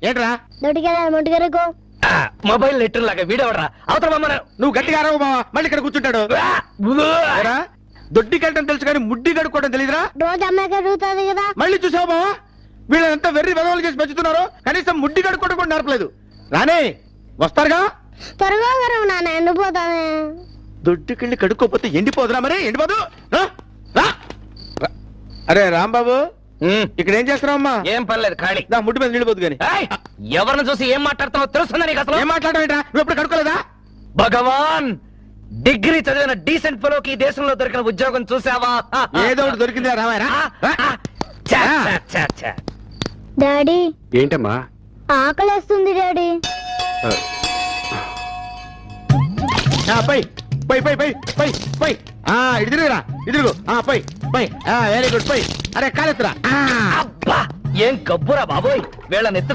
ఏంట్రా దొడ్డికెళ్ళాలి mobile letter లాగా వీడవడరా అవతల నువ్వు గట్టిగా అరవు బావా, మళ్ళీ ఇక్కడ కూర్చుంటాడు. దొడ్డికి వెళ్ళటం తెలుసు కానీ ముడ్డి కడుక్కోవడం తెలియదురా. రోజు అమ్మాయి కడుగుతుంది కదా. మళ్ళీ చూసావు బావా, వీళ్ళంతా వెర్రి వెదవలు చేసి పెంచుతున్నారు, కనీసం ముడ్డి కడుక్కోవడం కూడా నేర్పలేదు. రానే వస్తారుగా. త్వరగా కరువు నాన్న, ఎండిపోతానే. దొడ్డికెళ్ళి కడుక్కోపోతే ఎండిపోదురా? మరి ఎండిపోదు. రా, రా. అరే రాంబాబు, ఇక్కడ ఏం చేస్తున్నావమ్మా? ఏం పర్లేదు ఖాళీ. నా ముడ్డి మీద నిండిపోదు కానీ. ఎవరిని చూసి ఏం మాట్లాడుతావో తెలుస్తుందా నీకు అసలు? ఏం మాట్లాడటం ఏంట్రా? నువ్వు ఎప్పుడు కడుక్కోలేదా? భగవాన్, డిగ్రీ చదివిన డీసెంట్ ఫెలోకి ఈ దేశంలో దొరికిన ఉద్యోగం చూసావా? ఏదో ఒకటి దొరికిందిరా రావాయరా. డాడీ ఏంటమ్మా? ఆకలేస్తుంది డాడీ. పై పై పై పై పై పై ఇటు తిరుగురా, ఇదురుగు. పై పై వెరీ గుడ్. పై అరే కాలెత్తురా. అబ్బా, ఏం గబ్బురా బాబోయ్, వీళ్ళ నెత్తు